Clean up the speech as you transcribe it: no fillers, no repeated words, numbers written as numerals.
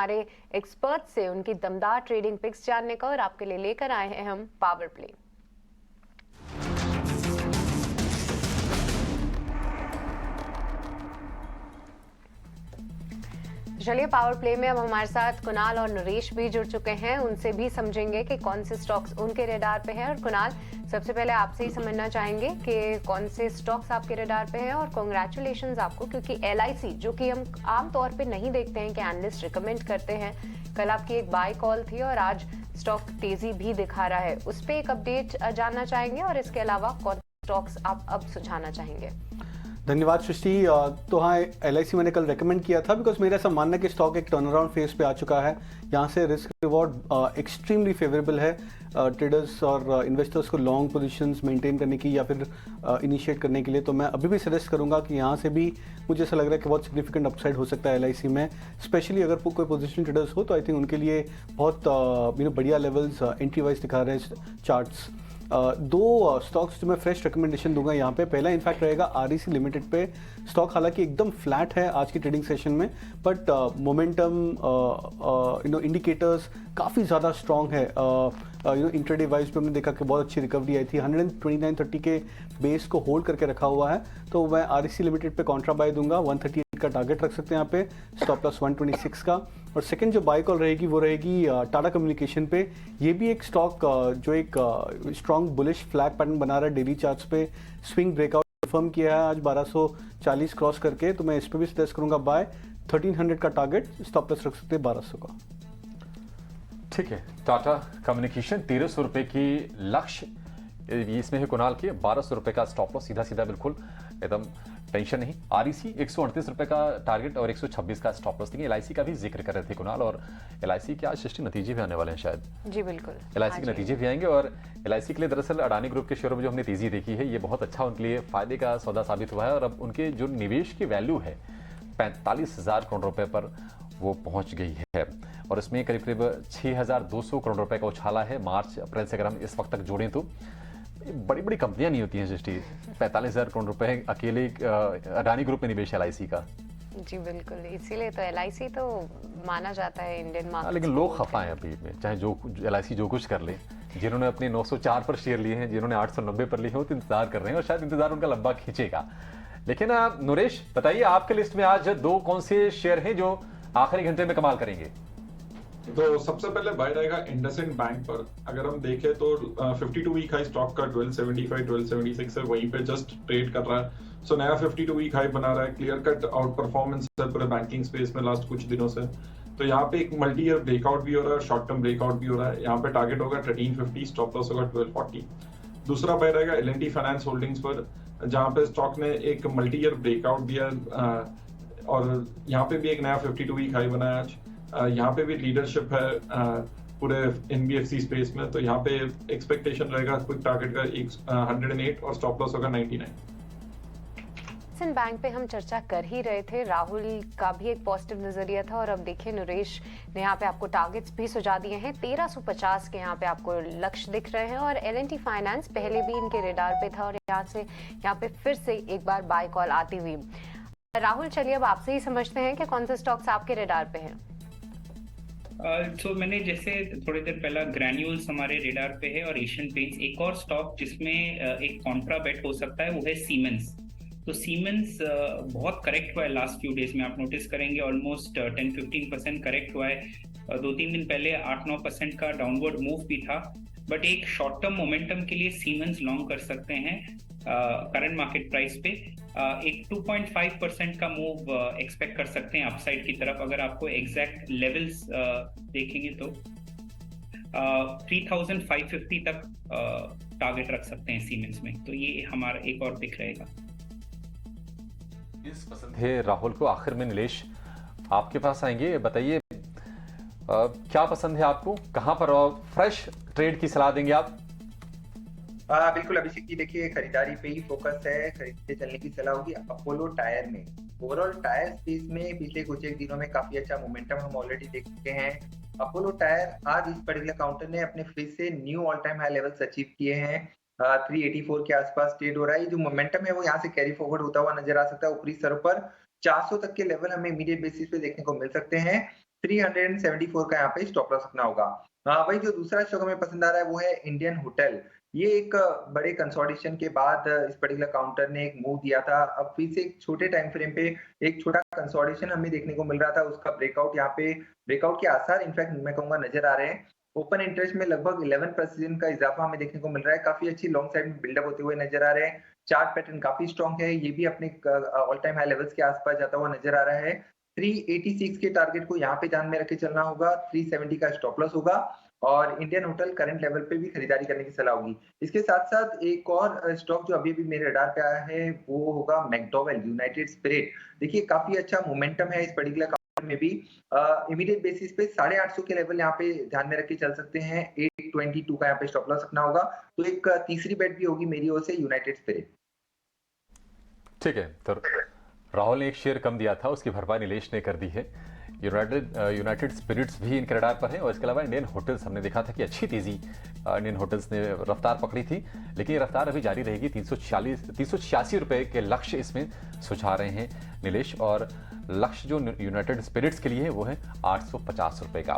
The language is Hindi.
हमारे एक्सपर्ट से उनकी दमदार ट्रेडिंग पिक्स जानने का, और आपके लिए लेकर आए हैं हम पावर प्ले। चलिए, पावर प्ले में अब हमारे साथ कुणाल और नरेश भी जुड़ चुके हैं। उनसे भी समझेंगे कि कौन से स्टॉक्स उनके रेडार पे हैं। और कुणाल, सबसे पहले आपसे ही समझना चाहेंगे कि कौन से स्टॉक्स आपके रेडार पे हैं। और कांग्रेचुलेशंस आपको, क्योंकि एलआईसी, जो कि हम आम तौर पे नहीं देखते हैं कि एनालिस्ट रिकमेंड करते हैं, कल आपकी एक बाय कॉल थी और आज स्टॉक तेजी भी दिखा रहा है। उस पर एक अपडेट जानना चाहेंगे, और इसके अलावा कौन स्टॉक्स आप अब सुझाना चाहेंगे? धन्यवाद सृष्टि। तो हाँ, एलआईसी मैंने कल रेकमेंड किया था बिकॉज मेरा ऐसा मानना है कि स्टॉक एक टर्न अराउंड फेज पे आ चुका है। यहाँ से रिस्क रिवॉर्ड एक्सट्रीमली फेवरेबल है ट्रेडर्स और इन्वेस्टर्स को लॉन्ग पोजीशंस मेंटेन करने की या फिर इनिशिएट करने के लिए। तो मैं अभी भी सजेस्ट करूँगा कि यहाँ से भी मुझे ऐसा लग रहा है कि बहुत सिग्निफिकेंट अपसाइड हो सकता है एलआईसी में। स्पेशली अगर कोई पोजीशन ट्रेडर्स हो तो आई थिंक उनके लिए बहुत बढ़िया लेवल्स एंट्री वाइज दिखा रहे हैं चार्ट्स। दो स्टॉक्स जो मैं फ्रेश रिकमेंडेशन दूंगा यहाँ पे, पहला इनफैक्ट रहेगा आरईसी लिमिटेड पे। स्टॉक हालांकि एकदम फ्लैट है आज की ट्रेडिंग सेशन में, बट मोमेंटम इंडिकेटर्स काफ़ी ज़्यादा स्ट्रॉन्ग है। इंट्राडे वाइज पे हमने देखा कि बहुत अच्छी रिकवरी आई थी। 129.30 के बेस को होल्ड करके रखा हुआ है। तो मैं आरईसी लिमिटेड पे कॉन्ट्रा बाय दूंगा। 138 का टारगेट रख सकते हैं यहाँ पे, स्टॉप लॉस 126 का। और सेकंड जो बाय कॉल रहेगी वो रहेगी टाटा कम्युनिकेशन पे। ये भी एक स्टॉक जो एक स्ट्रॉन्ग बुलिश फ्लैग पैटर्न बना रहा है डेली चार्ट्स पे। स्विंग ब्रेकआउट कंफर्म किया है आज 1240 क्रॉस करके, तो मैं इस पे भी सजेस्ट करूंगा बाय। 1300 का टारगेट, स्टॉप लॉस रख सकते हैं 1200 का। ठीक है, टाटा कम्युनिकेशन 1300 रुपए की लक्ष्य इसमें है कुणाल के, 1200 रुपए का स्टॉप लॉस, सीधा सीधा बिल्कुल एकदम टेंशन नहीं। आरईसी 138 रुपए का टारगेट और 126 का स्टॉप लॉस। एलआईसी का भी जिक्र कर रहे थे कुणाल, और एलआईसी के आज सृष्टि नतीजे भी आने वाले हैं शायद। जी बिल्कुल, एलआईसी के नतीजे भी आएंगे। और एलआईसी के लिए दरअसल अडानी ग्रुप के शेयरों में जो हमने तेजी देखी है, ये बहुत अच्छा उनके लिए फायदे का सौदा साबित हुआ है। और अब उनके जो निवेश की वैल्यू है 45,000 करोड़ रुपए पर वो पहुंच गई है। और इसमें करीब करीब 6,200 करोड़ रुपए का उछाला है मार्च अप्रैल से। अगर हम इस वक्त तक जोड़ें तो बड़ी बड़ी कंपनियां नहीं होती हैं सृष्टि। 45,000 करोड़ रुपए अकेले अडानी ग्रुप में निवेश एलआईसी का। जी बिल्कुल, इसीलिए तो एलआईसी तो माना जाता है इंडियन मार्केट। लेकिन लोग खफा हैं अभी में, चाहे जो एलआईसी जो कुछ कर ले। जिन्होंने अपने 904 पर शेयर लिए हैं, जिन्होंने 890 पर लिए हैं, वो तो इंतजार कर रहे हैं और शायद इंतजार उनका लंबा खींचेगा। लेकिन नरेश बताइए, आपके लिस्ट में आज दो कौन से शेयर हैं जो आखिरी घंटे में कमाल करेंगे? तो सबसे पहले बाय रहेगा इंडसइंड बैंक पर। अगर हम देखें तो 52 वीक हाई स्टॉक का 1275 1276 है, वहीं पे जस्ट ट्रेड कर रहा है। सो नया 52 वीक हाई बना रहा है। क्लियर कट आउट परफॉर्मेंस है पूरे बैंकिंग स्पेस में लास्ट कुछ दिनों से। तो यहाँ पे एक मल्टी ईयर ब्रेकआउट भी हो रहा है, शॉर्ट टर्म ब्रेकआउट भी हो रहा है। यहाँ पे टारगेट होगा 1350, स्टॉप लॉस होगा 1240। दूसरा बाय रहेगा एल&टी फाइनेंस होल्डिंग्स पर, जहाँ पे स्टॉक ने एक मल्टी ईयर ब्रेकआउट दिया और यहाँ पे भी एक नया 52 वीक हाई बनाया आज। यहाँ पे भी लीडरशिप है पूरे एनबीएफसी स्पेस में। तो यहाँ पे एक्सपेक्टेशन रहेगा क्विक टारगेट का 108 और स्टॉप लॉस होगा 99। इंडसइंड बैंक पे हम चर्चा कर ही रहे थे, राहुल का भी एक पॉजिटिव नजरिया था। और अब देखिए, नरेश ने यहाँ पे आपको टारगेट्स भी सुझा दिए हैं। 1350 के यहाँ पे आपको लक्ष्य दिख रहे हैं। और एल&टी फाइनेंस पहले भी इनके रेडार पे था, और यहाँ पे फिर से एक बार बाय कॉल आती हुई। राहुल, चलिए अब आपसे ही समझते हैं कि कौन से स्टॉक्स आपके रेडार पे हैं। मैंने जैसे थोड़ी देर पहला ग्रैन्यूल्स हमारे रेडार पे है, और एशियन पेंट्स। एक और स्टॉक जिसमें एक कॉन्ट्रा बेट हो सकता है वो है सीमेंस। तो सीमेंस बहुत करेक्ट हुआ है लास्ट फ्यू डेज में, आप नोटिस करेंगे ऑलमोस्ट 10-15% करेक्ट हुआ है। 2-3 दिन पहले 8-9% का डाउनवर्ड मूव भी था। बट एक शॉर्ट टर्म मोमेंटम के लिए सीमेंस लॉन्ग कर सकते हैं करंट मार्केट प्राइस पे। एक 2.5% का मूव एक्सपेक्ट कर सकते हैं अपसाइड की तरफ। अगर आपको एग्जैक्ट लेवल्स देखेंगे तो 3,550 तक टारगेट रख सकते हैं सीमेंस में। तो ये हमारा एक और पिक रहेगा। इस पसंद है राहुल को। आखिर में नीलेश आपके पास आएंगे, बताइए क्या पसंद है आपको, कहां पर फ्रेश ट्रेड की सलाह देंगे आप? बिल्कुल अभिषेक जी, देखिए खरीदारी पे ही फोकस है, खरीदते चलने की सलाह होगी अपोलो टायर में। ओवरऑल टायर स्पेस में पिछले कुछ एक दिनों में काफी अच्छा मोमेंटम हम ऑलरेडी देख चुके हैं। अपोलो टायर आज इस पर्टिकुलर काउंटर ने अपने फिर से knew all time high levels achieve किए हैं। 384 के आसपास ट्रेड हो रहा है। ये जो मोमेंटम है वो यहाँ से कैरी फॉरवर्ड होता हुआ नजर आ सकता है। ऊपरी स्तर पर 400 तक के लेवल हमें इमीडिएट बेसिस पे देखने को मिल सकते हैं। 374 का यहाँ पे स्टॉप लॉस रखना होगा। वही जो दूसरा स्टॉक हमें पसंद आ रहा है वो है इंडियन होटल। ये एक बड़े कंसोलिडेशन के बाद इस पर्टिकुलर काउंटर ने एक मूव दिया था। अब फिर से एक छोटे टाइम फ्रेम पे एक छोटा कंसोलिडेशन हमें देखने को मिल रहा था। उसका ब्रेकआउट यहाँ पे ब्रेकआउट के आसार इनफैक्ट मैं कहूंगा नजर आ रहे हैं। ओपन इंटरेस्ट में लगभग 11% का इजाफा हमें देखने को मिल रहा है। काफी अच्छी लॉन्ग साइड में बिल्डअप होते हुए नजर आ रहे हैं। चार्ट पैटर्न काफी स्ट्रॉन्ग है। ये भी अपने ऑल टाइम हाई लेवल्स के आसपास जाता हुआ नजर आ रहा है। 386 के टारगेट को यहाँ पे ध्यान में रखे चलना होगा। 370 का स्टॉप लॉस होगा और इंडियन होटल करंट लेवल पे भी खरीदारी करने की सलाह होगी। इसके साथ साथ एक और स्टॉक जो अभी मेरे रडार पे आया है वो होगा मैकडॉवेल यूनाइटेड स्पिरिट। देखिए काफी अच्छा मोमेंटम है इस पर्टिकुलर काउंटर में भी। इमीडिएट बेसिस पे 850 के लेवल यहाँ पे ध्यान में रख के चल सकते हैं। 822 का यहाँ पे स्टॉप लॉस रखना होगा। तो एक तीसरी बेट भी होगी मेरी ओर से यूनाइटेड स्पिरिट। ठीक है, तो राहुल ने एक शेयर कम दिया था, उसकी भरपाई नीलेश ने कर दी है। यूनाइटेड स्पिरिट्स भी इनके रडार पर है और इसके अलावा इंडियन होटल्स हमने देखा था कि अच्छी तेजी इंडियन होटल्स ने रफ्तार पकड़ी थी, लेकिन ये रफ्तार अभी जारी रहेगी। 386 रुपए के लक्ष्य इसमें सुझा रहे हैं नीलेश और लक्ष्य जो यूनाइटेड स्पिरिट्स के लिए है वो है 850 रुपए का।